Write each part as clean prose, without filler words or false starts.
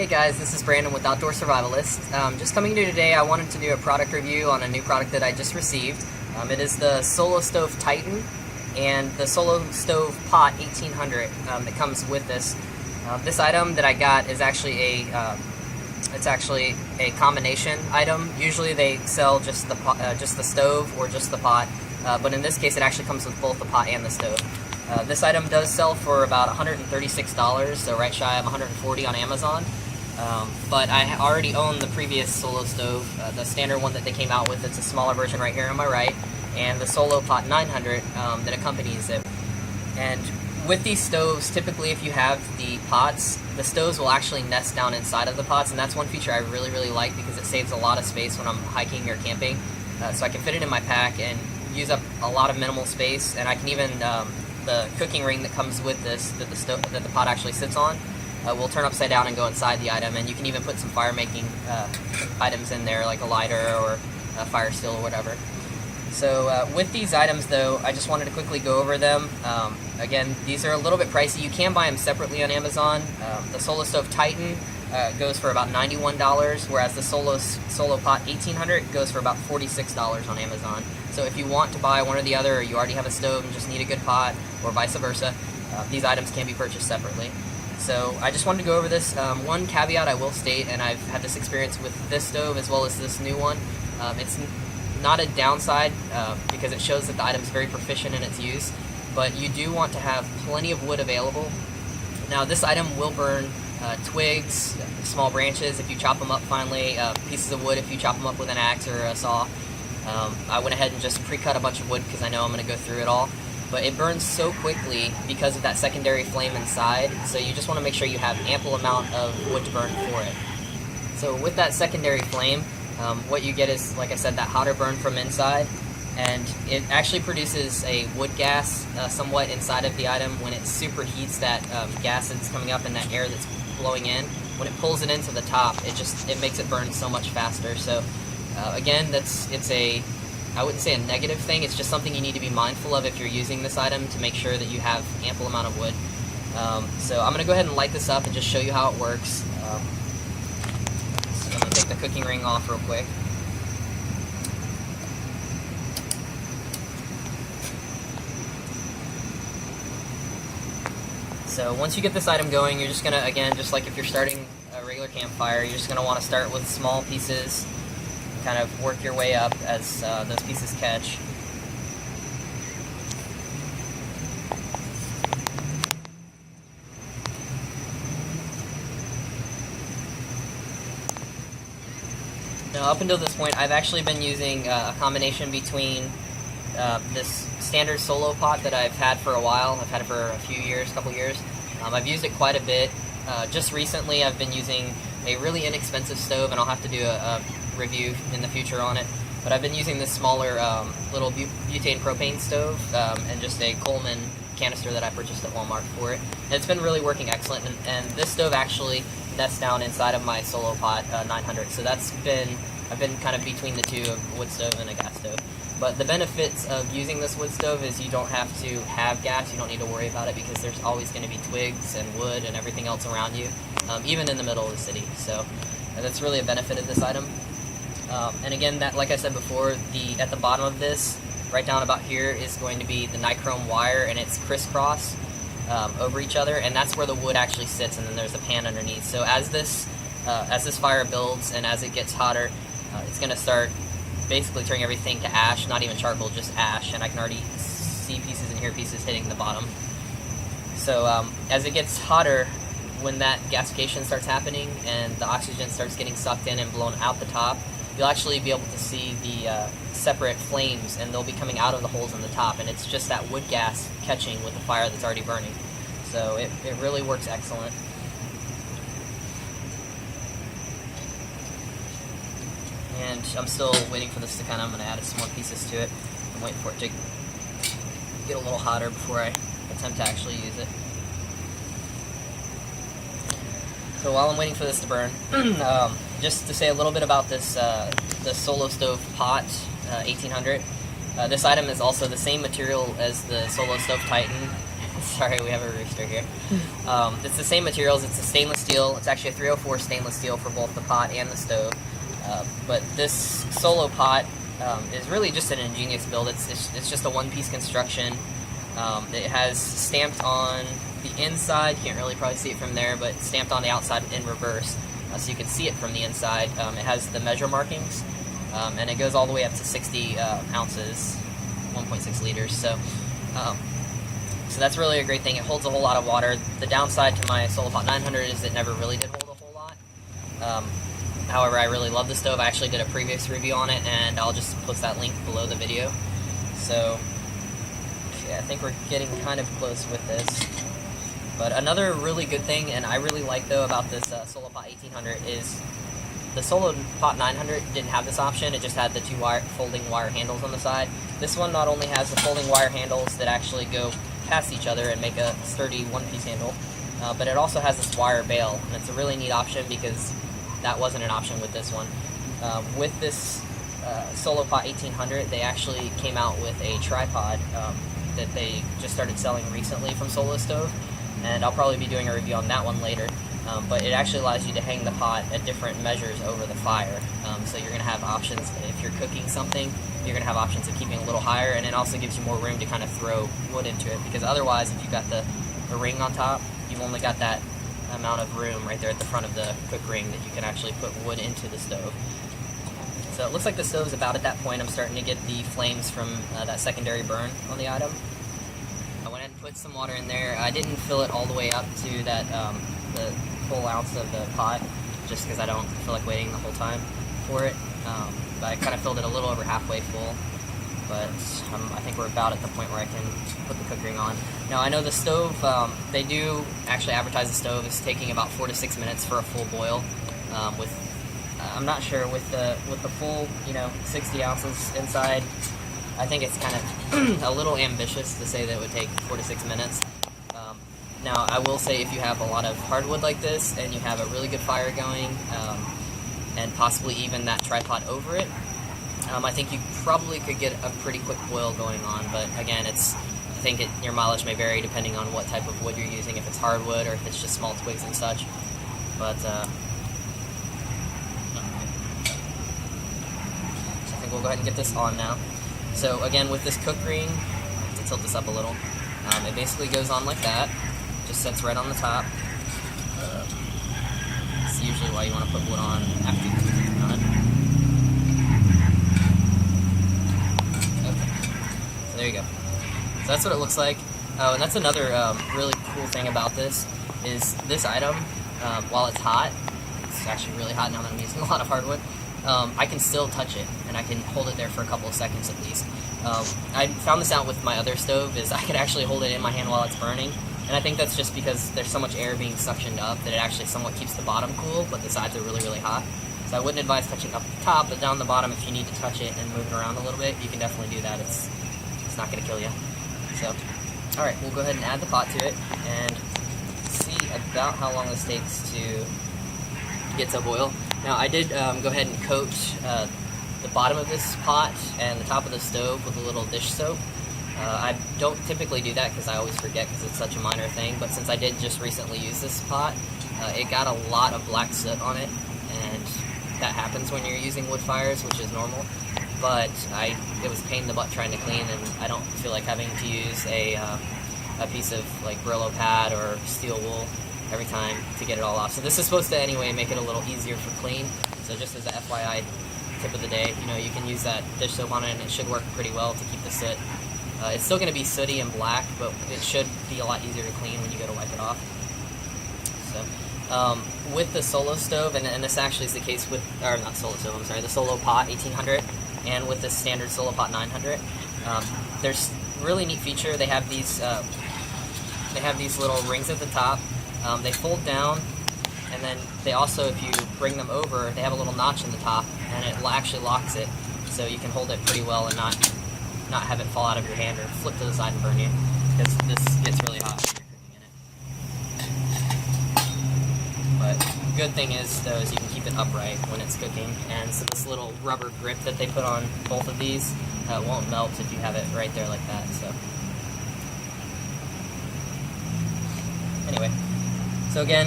Hey guys, this is Brandon with Outdoor Survivalist. Just coming to you today, I wanted to do a product review on a new product that I just received. It is the Solo Stove Titan and the Solo Stove Pot 1800 that comes with this. This item that I got is actually a combination item. Usually they sell just the stove or just the pot, but in this case it actually comes with both the pot and the stove. This item does sell for about $136, so right shy of $140 on Amazon. But I already own the previous Solo Stove, the standard one that they came out with. It's a smaller version right here on my right, and the Solo Pot 900 that accompanies it. And with these stoves, typically if you have the pots, the stoves will actually nest down inside of the pots, and that's one feature I really like because it saves a lot of space when I'm hiking or camping. So I can fit it in my pack and use up a lot of minimal space, and I can even the cooking ring that comes with this, that the pot actually sits on, will turn upside down and go inside the item, and you can even put some fire making items in there, like a lighter or a fire steel or whatever. So with these items though, I just wanted to quickly go over them. Again, these are a little bit pricey. You can buy them separately on Amazon. The Solo Stove Titan goes for about $91, whereas the Solo Pot 1800 goes for about $46 on Amazon. So if you want to buy one or the other, or you already have a stove and just need a good pot, or vice versa, these items can be purchased separately. So I just wanted to go over this. One caveat I will state, and I've had this experience with this stove as well as this new one, it's not a downside because it shows that the item is very proficient in its use, but you do want to have plenty of wood available. Now this item will burn twigs, small branches if you chop them up finely, pieces of wood if you chop them up with an axe or a saw. I went ahead and just pre-cut a bunch of wood because I know I'm going to go through it all. But it burns so quickly because of that secondary flame inside, so you just want to make sure you have ample amount of wood to burn for it. So with that secondary flame, what you get is, like I said, that hotter burn from inside, and it actually produces a wood gas somewhat inside of the item. When it superheats that gas that's coming up and that air that's blowing in, when it pulls it into the top, it makes it burn so much faster. So again, I wouldn't say a negative thing, it's just something you need to be mindful of if you're using this item to make sure that you have ample amount of wood. So I'm going to go ahead and light this up and just show you how it works. So I'm going to take the cooking ring off real quick. So once you get this item going, you're just going to, again, just like if you're starting a regular campfire, you're just going to want to start with small pieces, kind of work your way up as those pieces catch. Now up until this point I've actually been using a combination between this standard Solo pot that I've had for a while. I've had it for a few years, couple years. I've used it quite a bit. Just recently I've been using a really inexpensive stove, and I'll have to do a review in the future on it, but I've been using this smaller little butane propane stove and just a Coleman canister that I purchased at Walmart for it, and it's been really working excellent. And this stove actually nests down inside of my Solo Pot 900, so I've been kind of between the two, a wood stove and a gas stove. But the benefits of using this wood stove is you don't have to have gas. You don't need to worry about it because there's always going to be twigs and wood and everything else around you, even in the middle of the city. So that's really a benefit of this item. And again, that, like I said before, at the bottom of this, right down about here, is going to be the nichrome wire, and it's crisscross over each other, and that's where the wood actually sits, and then there's a pan underneath. So as this fire builds and as it gets hotter, it's going to start basically turning everything to ash, not even charcoal, just ash, and I can already see pieces and hear pieces hitting the bottom. So as it gets hotter, when that gasification starts happening and the oxygen starts getting sucked in and blown out the top, you'll actually be able to see the separate flames, and they'll be coming out of the holes in the top, and it's just that wood gas catching with the fire that's already burning. So it really works excellent. And I'm still waiting for this to I'm going to add some more pieces to it. I'm waiting for it to get a little hotter before I attempt to actually use it. So while I'm waiting for this to burn, just to say a little bit about this the Solo Stove Pot 1800. This item is also the same material as the Solo Stove Titan. Sorry, we have a rooster here. It's the same materials. It's a stainless steel. It's actually a 304 stainless steel for both the pot and the stove. But this solo pot is really just an ingenious build. It's just a one-piece construction. It has stamped on the inside. You can't really probably see it from there, but stamped on the outside in reverse, so you can see it from the inside. It has the measure markings, and it goes all the way up to 60 ounces, 1.6 liters. So that's really a great thing. It holds a whole lot of water. The downside to my SoloPot 900 is it never really did hold a whole lot. However, I really love the stove. I actually did a previous review on it, and I'll just post that link below the video. So, okay, I think we're getting kind of close with this. But another really good thing, and I really like though about this SoloPot 1800, is the SoloPot 900 didn't have this option. It just had the two folding wire handles on the side. This one not only has the folding wire handles that actually go past each other and make a sturdy one-piece handle, but it also has this wire bail, and it's a really neat option because that wasn't an option with this one. With this SoloPot 1800, they actually came out with a tripod that they just started selling recently from Solo Stove, and I'll probably be doing a review on that one later. But it actually allows you to hang the pot at different measures over the fire. So you're going to have options if you're cooking something. You're going to have options of keeping it a little higher, and it also gives you more room to kind of throw wood into it, because otherwise if you've got the ring on top, you've only got that amount of room right there at the front of the cook ring that you can actually put wood into the stove. So it looks like the stove's about at that point. I'm starting to get the flames from that secondary burn on the item. I went ahead and put some water in there. I didn't fill it all the way up to that the full ounce of the pot, just because I don't feel like waiting the whole time for it. But I kind of filled it a little over halfway full. But I think we're about at the point where I can put the cook ring on. Now I know the stove, they do actually advertise the stove is taking about 4 to 6 minutes for a full boil. I'm not sure with the full 60 ounces inside. I think it's kind of a little ambitious to say that it would take 4 to 6 minutes. Now I will say if you have a lot of hardwood like this and you have a really good fire going, and possibly even that tripod over it, I think you probably could get a pretty quick boil going on. But again, I think your mileage may vary depending on what type of wood you're using, if it's hardwood or if it's just small twigs and such. But so I think we'll go ahead and get this on now. So again, with this cook ring, to tilt this up a little, it basically goes on like that. Just sets right on the top. It's usually why you want to put wood on after you put the cook on it. Okay, so there you go. So that's what it looks like. Oh, and that's another really cool thing about this, is this item, while it's hot, it's actually really hot now that I'm using a lot of hardwood, I can still touch it, and I can hold it there for a couple of seconds at least. I found this out with my other stove, is I could actually hold it in my hand while it's burning, and I think that's just because there's so much air being suctioned up that it actually somewhat keeps the bottom cool, but the sides are really, really hot. So I wouldn't advise touching up the top, but down the bottom, if you need to touch it and move it around a little bit, you can definitely do that. It's not going to kill you. So, alright, we'll go ahead and add the pot to it, and see about how long this takes to get to a boil. Now, I did go ahead and coat the bottom of this pot and the top of the stove with a little dish soap. I don't typically do that because I always forget because it's such a minor thing, but since I did just recently use this pot, it got a lot of black soot on it, and that happens when you're using wood fires, which is normal. But it was a pain in the butt trying to clean, and I don't feel like having to use a piece of like Brillo pad or steel wool every time to get it all off. So this is supposed to anyway make it a little easier for clean. So just as a FYI tip of the day, you can use that dish soap on it, and it should work pretty well to keep the soot. It's still going to be sooty and black, but it should be a lot easier to clean when you go to wipe it off. So with the Solo Stove, and this actually is the case with, or not Solo Stove, I'm sorry, the SoloPot 1800, and with the standard SoloPot 900, there's a really neat feature. They have these little rings at the top. They fold down, and then they also, if you bring them over, they have a little notch in the top, and it actually locks it, so you can hold it pretty well and not have it fall out of your hand or flip to the side and burn you, because this gets really hot when you're cooking in it. But good thing is, though, is you can keep it upright when it's cooking, and so this little rubber grip that they put on both of these won't melt if you have it right there like that. So anyway, so again,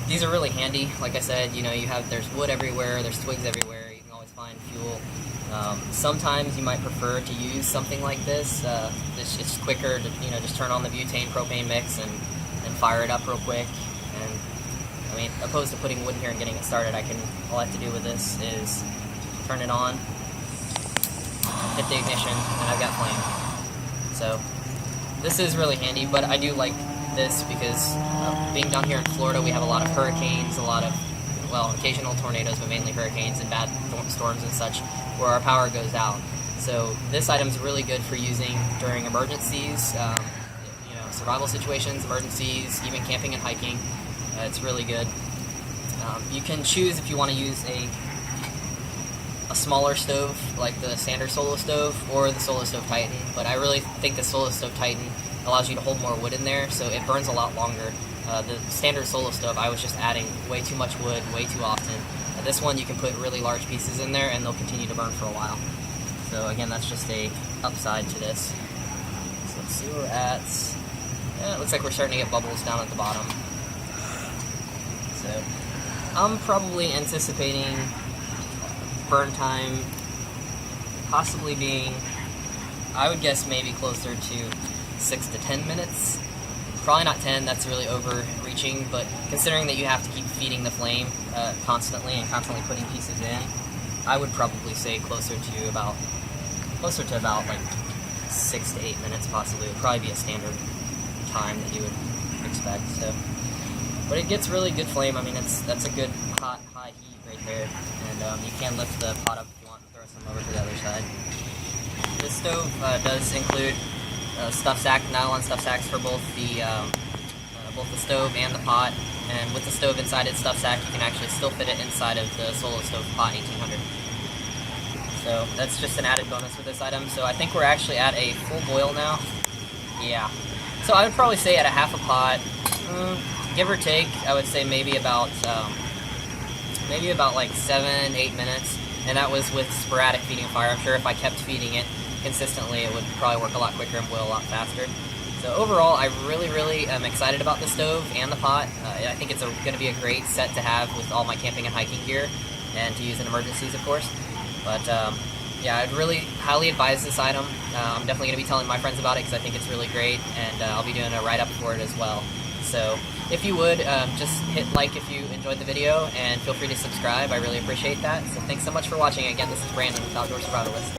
these are really handy. Like I said, you know, there's wood everywhere, there's twigs everywhere. You can always find fuel. Sometimes you might prefer to use something like this. It's just quicker to, you know, just turn on the butane propane mix and fire it up real quick. And I mean, opposed to putting wood in here and getting it started, all I have to do with this is turn it on, hit the ignition, and I've got flame. So this is really handy, but I do like this because being down here in Florida, we have a lot of hurricanes, a lot of, well, occasional tornadoes, but mainly hurricanes and bad storms and such, where our power goes out. So this item is really good for using during emergencies, you know, survival situations, emergencies, even camping and hiking. It's really good. You can choose if you want to use a smaller stove, like the standard Solo Stove, or the Solo Stove Titan, but I really think the Solo Stove Titan allows you to hold more wood in there, so it burns a lot longer. The standard Solo Stove, I was just adding way too much wood, way too often. This one, you can put really large pieces in there, and they'll continue to burn for a while. So again, that's just a upside to this. So let's see where we're at. Yeah, it looks like we're starting to get bubbles down at the bottom. So I'm probably anticipating burn time possibly being, I would guess, maybe closer to 6 to 10 minutes. Probably not 10, that's really overreaching, but considering that you have to keep feeding the flame constantly and constantly putting pieces in, I would probably say closer to about like 6 to 8 minutes possibly. It would probably be a standard time that you would expect. So, but it gets really good flame. I mean, that's a good hot, high heat right there, and you can lift the pot up if you want and throw some over to the other side. This stove does include nylon stuff sacks for both the stove and the pot, and with the stove inside its stuff sack, you can actually still fit it inside of the Solo Stove Pot 1800. So that's just an added bonus with this item. So I think we're actually at a full boil now. Yeah. So I would probably say at a half a pot, give or take, I would say maybe about like 7-8 minutes, and that was with sporadic feeding of fire. I'm sure if I kept feeding it consistently, it would probably work a lot quicker and boil a lot faster. So overall, I really am excited about the stove and the pot. I think it's going to be a great set to have with all my camping and hiking gear, and to use in emergencies, of course. But yeah, I'd really highly advise this item. I'm definitely going to be telling my friends about it because I think it's really great, and I'll be doing a write-up for it as well. So if you would, just hit like if you enjoyed the video, and feel free to subscribe. I really appreciate that. So thanks so much for watching. Again, this is Brandon with Outdoor Survivalist.